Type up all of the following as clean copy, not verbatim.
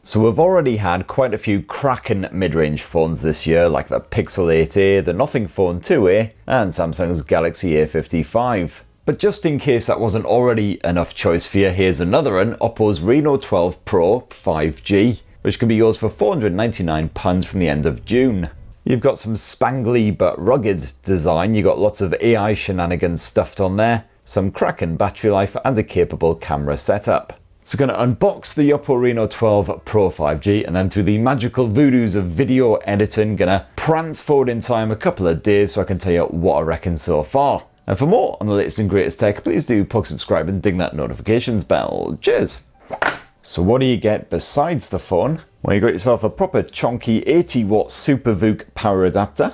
So we've already had quite a few cracking mid-range phones this year, like the Pixel 8a, the Nothing Phone 2a, and Samsung's Galaxy A55. But just in case that wasn't already enough choice for you, here's another one, Oppo's Reno 12 Pro 5G, which can be yours for £499 from the end of June. You've got some spangly but rugged design, you've got lots of AI shenanigans stuffed on there, some cracking battery life, and a capable camera setup. So going to unbox the Oppo Reno 12 Pro 5G, and then through the magical voodoos of video editing, going to prance forward in time a couple of days so I can tell you what I reckon so far. And for more on the latest and greatest tech, please do subscribe and ding that notifications bell. Cheers! So what do you get besides the phone? Well, you got yourself a proper chonky 80-watt Super VOOC power adapter,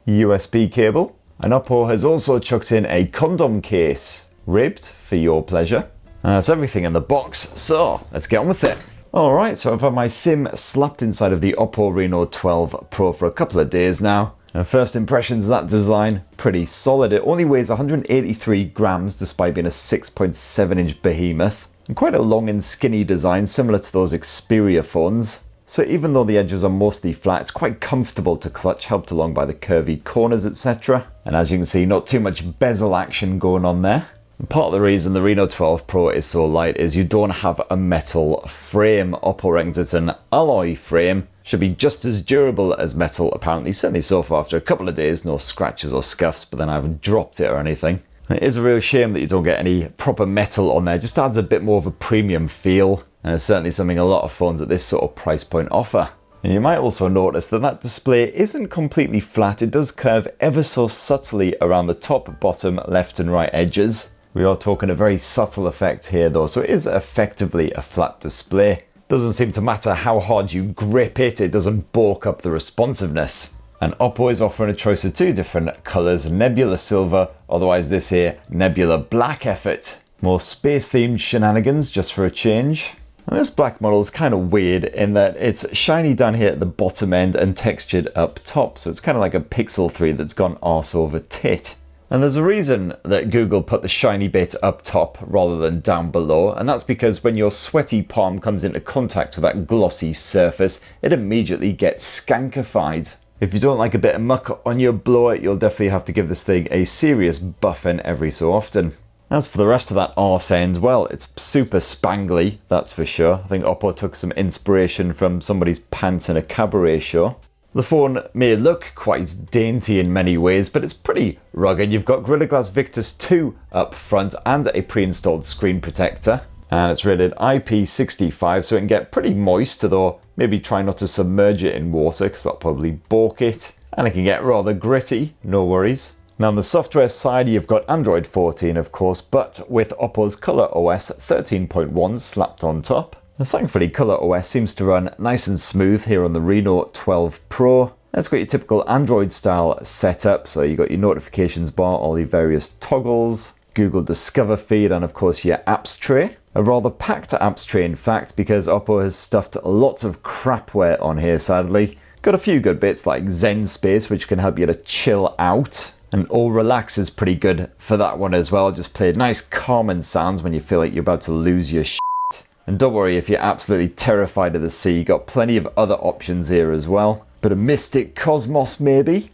USB cable, and Oppo has also chucked in a condom case, ribbed for your pleasure. And that's everything in the box, so let's get on with it. Alright, so I've had my SIM slapped inside of the Oppo Reno 12 Pro for a couple of days now. And first impressions of that design, pretty solid. It only weighs 183 grams despite being a 6.7-inch behemoth. And quite a long and skinny design, similar to those Xperia phones. So even though the edges are mostly flat, it's quite comfortable to clutch, helped along by the curvy corners, etc. And as you can see, not too much bezel action going on there. And part of the reason the Reno 12 Pro is so light is you don't have a metal frame. Oppo reckons it's an alloy frame. Should be just as durable as metal, apparently. Certainly so far after a couple of days, no scratches or scuffs, but then I haven't dropped it or anything. It is a real shame that you don't get any proper metal on there. It just adds a bit more of a premium feel, and it's certainly something a lot of phones at this sort of price point offer. And you might also notice that that display isn't completely flat. It does curve ever so subtly around the top, bottom, left and right edges. We are talking a very subtle effect here though, so it is effectively a flat display. Doesn't seem to matter how hard you grip it, it doesn't balk up the responsiveness. And Oppo is offering a choice of two different colours, Nebula Silver, otherwise this here, Nebula Black effort. More space-themed shenanigans just for a change. And this black model is kind of weird in that it's shiny down here at the bottom end and textured up top, so it's kind of like a Pixel 3 that's gone arse over tit. And there's a reason that Google put the shiny bit up top rather than down below, and that's because when your sweaty palm comes into contact with that glossy surface, it immediately gets skankified. If you don't like a bit of muck on your blower, you'll definitely have to give this thing a serious buffing every so often. As for the rest of that arse end, well, it's super spangly, that's for sure. I think Oppo took some inspiration from somebody's pants in a cabaret show. The phone may look quite dainty in many ways, but it's pretty rugged. You've got Gorilla Glass Victus 2 up front and a pre-installed screen protector. And it's rated IP65, so it can get pretty moist, although maybe try not to submerge it in water because that'll probably balk it. And it can get rather gritty, no worries. Now on the software side, you've got Android 14 of course, but with Oppo's ColorOS 13.1 slapped on top. And thankfully ColorOS seems to run nice and smooth here on the Reno 12 Pro. It's got your typical Android style setup, so you've got your notifications bar, all your various toggles, Google Discover feed, and of course your apps tray. A rather packed apps tray in fact, because Oppo has stuffed lots of crapware on here sadly. Got a few good bits like Zen Space, which can help you to chill out. And All Relax is pretty good for that one as well. Just play nice calming sounds when you feel like you're about to lose your shit. And don't worry if you're absolutely terrified of the sea, you've got plenty of other options here as well. Bit of Mystic Cosmos maybe?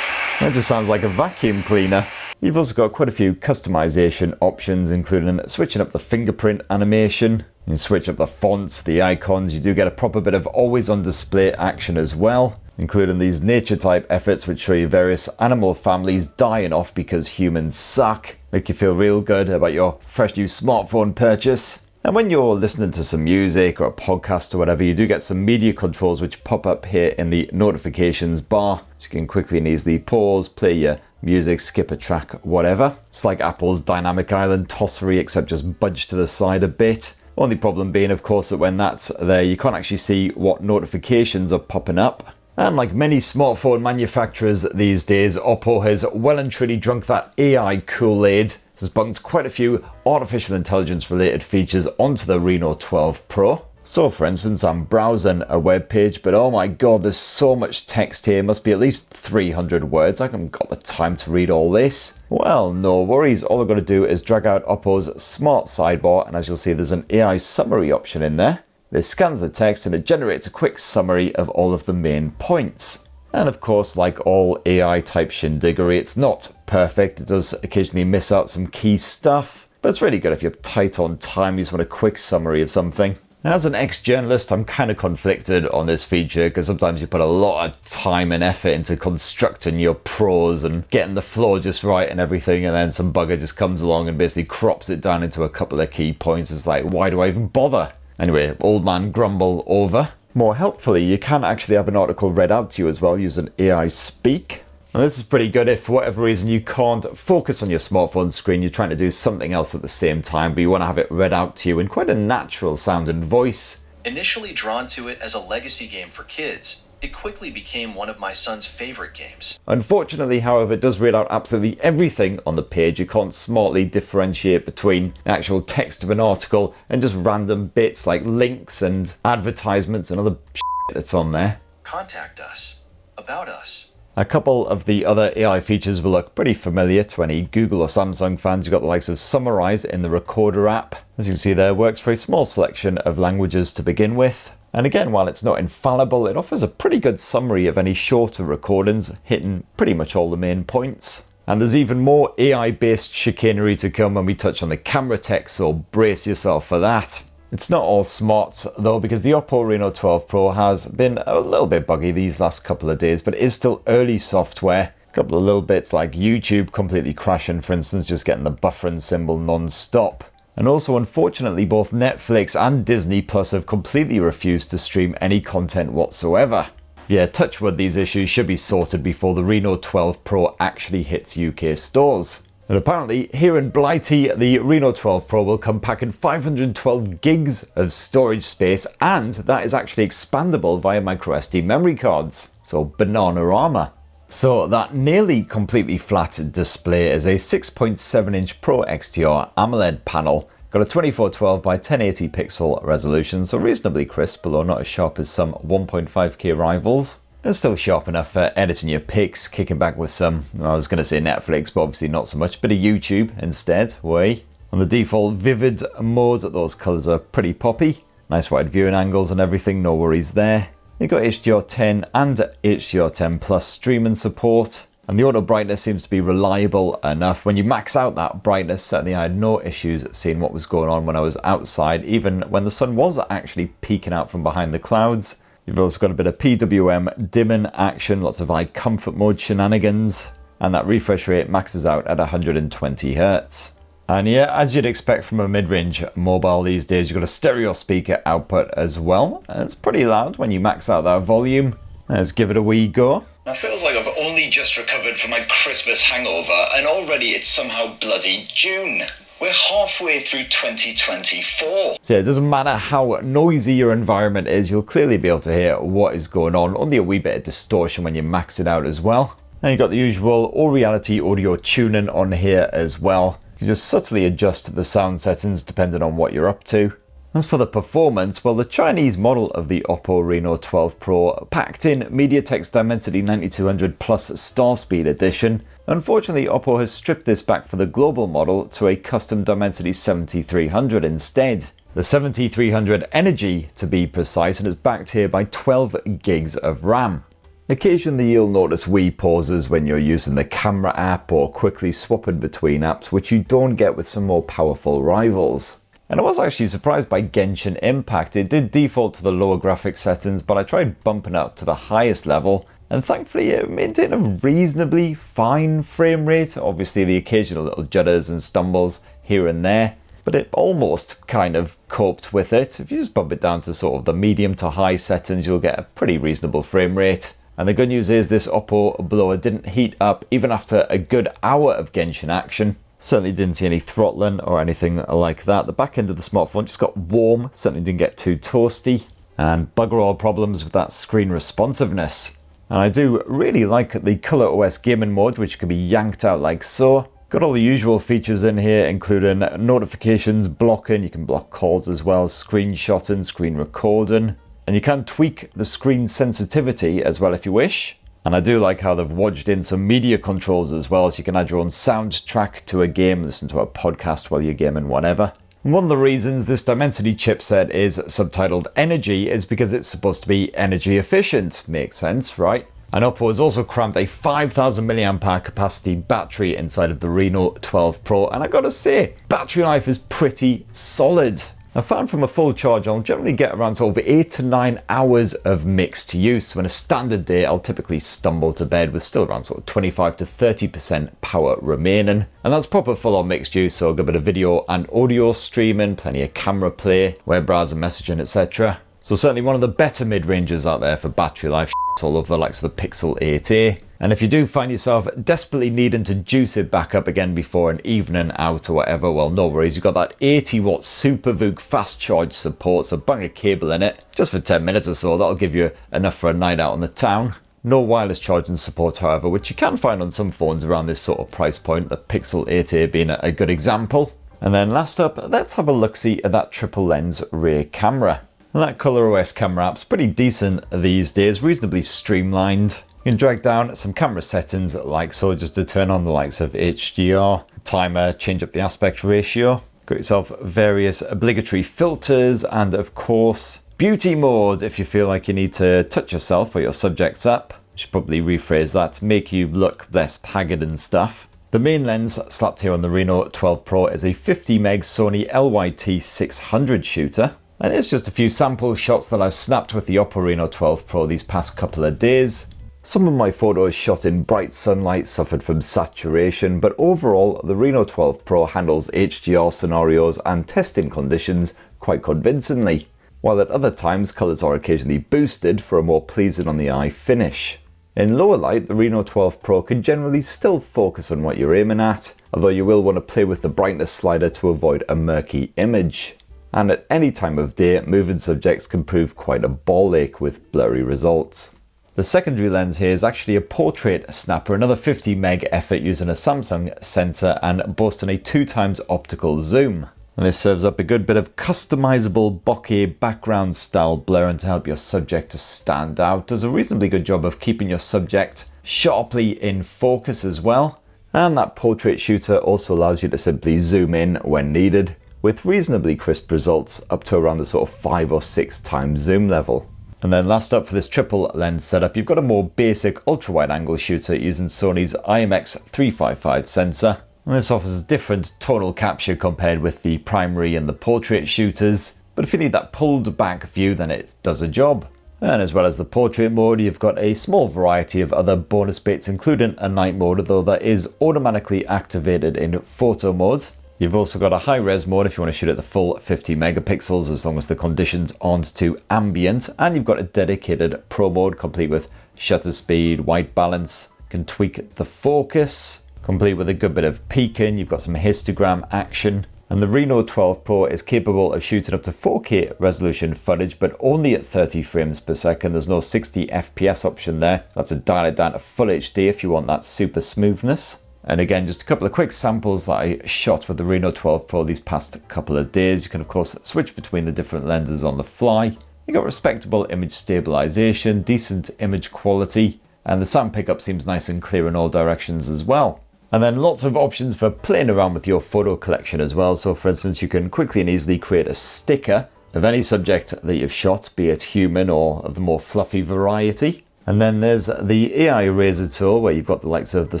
That just sounds like a vacuum cleaner. You've also got quite a few customization options, including switching up the fingerprint animation. You can switch up the fonts, the icons. You do get a proper bit of always on display action as well, including these nature type efforts which show you various animal families dying off because humans suck. Make you feel real good about your fresh new smartphone purchase. And when you're listening to some music or a podcast or whatever, you do get some media controls which pop up here in the notifications bar. So you can quickly and easily pause, play your music, skip a track, whatever. It's like Apple's Dynamic Island tossery, except just budged to the side a bit. Only problem being, of course, that when that's there, you can't actually see what notifications are popping up. And like many smartphone manufacturers these days, Oppo has well and truly drunk that AI Kool-Aid. Has bunked quite a few artificial intelligence related features onto the Reno 12 Pro. So for instance, I'm browsing a web page, but oh my god, there's so much text here, must be at least 300 words. I haven't got the time to read all this. Well, no worries, all I've got to do is drag out Oppo's smart sidebar, and as you'll see, there's an AI summary option in there. This scans the text and it generates a quick summary of all of the main points. And of course, like all AI type shindiggery, it's not perfect. It does occasionally miss out some key stuff, but it's really good if you're tight on time, you just want a quick summary of something. As an ex-journalist, I'm kind of conflicted on this feature because sometimes you put a lot of time and effort into constructing your prose and getting the flow just right and everything, and then some bugger just comes along and basically crops it down into a couple of key points. It's like, why do I even bother? Anyway, old man grumble over. More helpfully, you can actually have an article read out to you as well using AI Speak. And this is pretty good if for whatever reason you can't focus on your smartphone screen, you're trying to do something else at the same time, but you want to have it read out to you in quite a natural sounding voice. Initially drawn to it as a legacy game for kids, it quickly became one of my son's favorite games. Unfortunately, however, it does read out absolutely everything on the page. You can't smartly differentiate between the actual text of an article and just random bits like links and advertisements and other shit that's on there. Contact us. About us. A couple of the other AI features will look pretty familiar to any Google or Samsung fans. You've got the likes of Summarize in the Recorder app. As you can see there, works for a small selection of languages to begin with. And again, while it's not infallible, it offers a pretty good summary of any shorter recordings, hitting pretty much all the main points. And there's even more AI-based chicanery to come when we touch on the camera tech, so brace yourself for that. It's not all smart though, because the Oppo Reno 12 Pro has been a little bit buggy these last couple of days, but it is still early software. A couple of little bits like YouTube completely crashing, for instance, just getting the buffering symbol non-stop. And also, unfortunately, both Netflix and Disney Plus have completely refused to stream any content whatsoever. Yeah, touch wood, these issues should be sorted before the Reno 12 Pro actually hits UK stores. And apparently, here in Blighty, the Reno 12 Pro will come packing 512 gigs of storage space, and that is actually expandable via microSD memory cards. So, Bananarama. So, that nearly completely flat display is a 6.7-inch Pro XDR AMOLED panel. Got a 2412 by 1080 pixel resolution, so reasonably crisp, although not as sharp as some 1.5K rivals. It's still sharp enough for editing your pics, kicking back with some, I was going to say Netflix, but obviously not so much, bit of YouTube instead, way. On the default vivid mode, those colours are pretty poppy. Nice wide viewing angles and everything, no worries there. You've got HDR10 and HDR10 Plus streaming support, and the auto brightness seems to be reliable enough. When you max out that brightness, certainly I had no issues seeing what was going on when I was outside, even when the sun was actually peeking out from behind the clouds. You've also got a bit of PWM dimming action, lots of high comfort mode shenanigans, and that refresh rate maxes out at 120 Hz. And yeah, as you'd expect from a mid-range mobile these days, you've got a stereo speaker output as well. And it's pretty loud when you max out that volume. Let's give it a wee go. It feels like I've only just recovered from my Christmas hangover, and already it's somehow bloody June. We're halfway through 2024. So yeah, it doesn't matter how noisy your environment is, you'll clearly be able to hear what is going on. Only a wee bit of distortion when you max it out as well. And you've got the usual all-reality audio tuning on here as well. You just subtly adjust the sound settings depending on what you're up to. As for the performance, well, the Chinese model of the Oppo Reno 12 Pro packed in MediaTek's Dimensity 9200 Plus Star Speed Edition. Unfortunately, Oppo has stripped this back for the global model to a custom Dimensity 7300 instead. The 7300 Energy, to be precise, and is backed here by 12 gigs of RAM. Occasionally you'll notice wee pauses when you're using the camera app or quickly swapping between apps, which you don't get with some more powerful rivals. And I was actually surprised by Genshin Impact. It did default to the lower graphics settings, but I tried bumping up to the highest level, and thankfully it maintained a reasonably fine frame rate. Obviously the occasional little judders and stumbles here and there, but it almost kind of coped with it. If you just bump it down to sort of the medium to high settings, you'll get a pretty reasonable frame rate. And the good news is this Oppo blower didn't heat up even after a good hour of Genshin action. Certainly didn't see any throttling or anything like that. The back end of the smartphone just got warm, certainly didn't get too toasty, and bugger all problems with that screen responsiveness. And I do really like the ColorOS gaming mode, which can be yanked out like so. Got all the usual features in here, including notifications blocking. You can block calls as well, screenshotting, screen recording. And you can tweak the screen sensitivity as well if you wish. And I do like how they've wedged in some media controls as well, so you can add your own soundtrack to a game, listen to a podcast while you're gaming, whatever. And one of the reasons this Dimensity chipset is subtitled Energy is because it's supposed to be energy efficient. Makes sense, right? And Oppo has also crammed a 5000 mAh capacity battery inside of the Reno 12 Pro, and I gotta say, battery life is pretty solid. I found from a full charge I'll generally get around sort of 8 to 9 hours of mixed use. So in a standard day I'll typically stumble to bed with still around sort of 25 to 30% power remaining. And that's proper full on mixed use, so a good bit of video and audio streaming, plenty of camera play, web browser messaging, etc. So certainly one of the better mid-rangers out there for battery life, all over the likes of the Pixel 8a. And if you do find yourself desperately needing to juice it back up again before an evening out or whatever, well, no worries, you've got that 80 watt Super VOOC fast charge support, so bang a cable in it, just for 10 minutes or so, that'll give you enough for a night out on the town. No wireless charging support, however, which you can find on some phones around this sort of price point, the Pixel 8a being a good example. And then last up, let's have a look-see at that triple lens rear camera. And that ColorOS camera app's pretty decent these days, reasonably streamlined. You can drag down some camera settings like so, just to turn on the likes of HDR, timer, change up the aspect ratio. Got yourself various obligatory filters, and of course, beauty mode if you feel like you need to touch yourself or your subjects up. I should probably rephrase that to make you look less haggard and stuff. The main lens slapped here on the Reno 12 Pro is a 50 meg Sony LYT 600 shooter. And it's just a few sample shots that I've snapped with the Oppo Reno 12 Pro these past couple of days. Some of my photos shot in bright sunlight suffered from saturation, but overall the Reno 12 Pro handles HDR scenarios and testing conditions quite convincingly, while at other times colours are occasionally boosted for a more pleasing on the eye finish. In lower light, the Reno 12 Pro can generally still focus on what you're aiming at, although you will want to play with the brightness slider to avoid a murky image. And at any time of day, moving subjects can prove quite a ball ache with blurry results. The secondary lens here is actually a portrait snapper, another 50 meg effort using a Samsung sensor and boasting a 2x optical zoom. And this serves up a good bit of customizable bokeh background style blurring to help your subject to stand out. Does a reasonably good job of keeping your subject sharply in focus as well. And that portrait shooter also allows you to simply zoom in when needed, with reasonably crisp results up to around the sort of 5 or 6 times zoom level. And then last up for this triple lens setup, you've got a more basic ultra wide angle shooter using Sony's IMX355 sensor. And this offers different tonal capture compared with the primary and the portrait shooters, but if you need that pulled back view, then it does a job. And as well as the portrait mode, you've got a small variety of other bonus bits, including a night mode, although that is automatically activated in photo mode. You've also got a high-res mode if you want to shoot at the full 50 megapixels as long as the conditions aren't too ambient, and you've got a dedicated pro mode complete with shutter speed, white balance, you can tweak the focus, complete with a good bit of peaking. You've got some histogram action, and the Reno 12 Pro is capable of shooting up to 4K resolution footage, but only at 30 frames per second. There's no 60 FPS option there. You'll have to dial it down to full HD if you want that super smoothness. And again, just a couple of quick samples that I shot with the Reno 12 Pro these past couple of days. You can of course switch between the different lenses on the fly. You got respectable image stabilization, decent image quality, and the sound pickup seems nice and clear in all directions as well. And then lots of options for playing around with your photo collection as well. So for instance, you can quickly and easily create a sticker of any subject that you've shot, be it human or of the more fluffy variety. And then there's the AI Eraser tool, where you've got the likes of the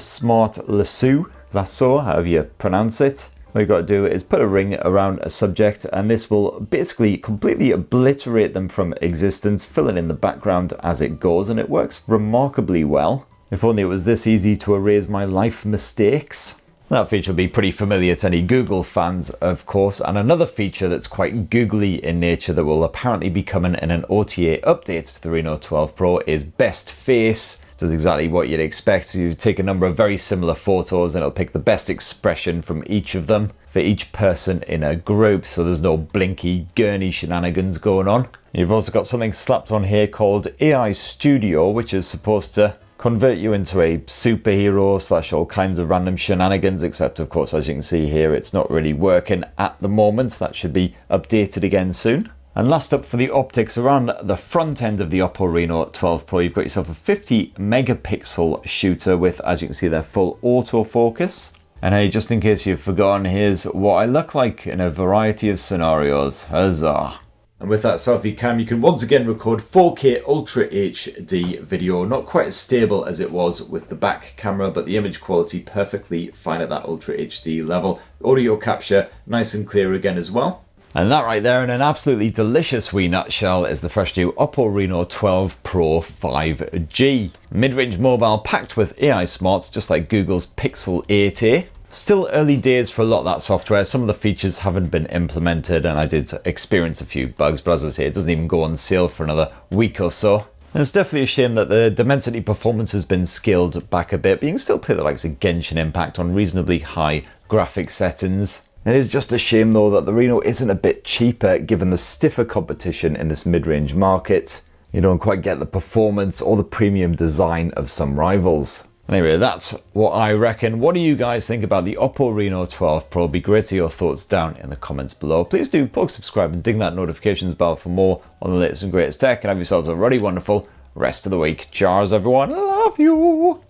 Smart Lasso, however you pronounce it. What you've got to do is put a ring around a subject, and this will basically completely obliterate them from existence, filling in the background as it goes, and it works remarkably well. If only it was this easy to erase my life mistakes. That feature will be pretty familiar to any Google fans, of course, and another feature that's quite googly in nature that will apparently be coming in an OTA update to the Reno 12 Pro is Best Face. It does exactly what you'd expect. So you take a number of very similar photos and it'll pick the best expression from each of them for each person in a group, so there's no blinky, gurney shenanigans going on. You've also got something slapped on here called AI Studio, which is supposed to convert you into a superhero / all kinds of random shenanigans, except of course, as you can see here, it's not really working at the moment. That should be updated again soon. And last up for the optics, around the front end of the Oppo Reno 12 Pro, you've got yourself a 50 megapixel shooter with, as you can see there, full autofocus. And hey, just in case you've forgotten, here's what I look like in a variety of scenarios. Huzzah! And with that selfie cam, you can once again record 4K Ultra HD video. Not quite as stable as it was with the back camera, but the image quality perfectly fine at that Ultra HD level. Audio capture nice and clear again as well. And that right there, in an absolutely delicious wee nutshell, is the fresh new Oppo Reno 12 Pro 5G. Mid-range mobile packed with AI smarts, just like Google's Pixel 8a. Still early days for a lot of that software. Some of the features haven't been implemented, and I did experience a few bugs, but as I say, it doesn't even go on sale for another week or so. And it's definitely a shame that the Dimensity performance has been scaled back a bit, but you can still play the likes of Genshin Impact on reasonably high graphic settings. It is just a shame though that the Reno isn't a bit cheaper given the stiffer competition in this mid-range market. You don't quite get the performance or the premium design of some rivals. Anyway, that's what I reckon. What do you guys think about the Oppo Reno 12 Pro? Be great to hear your thoughts down in the comments below. Please do poke, subscribe and ding that notifications bell for more on the latest and greatest tech, and have yourselves a really wonderful rest of the week. Cheers everyone, love you!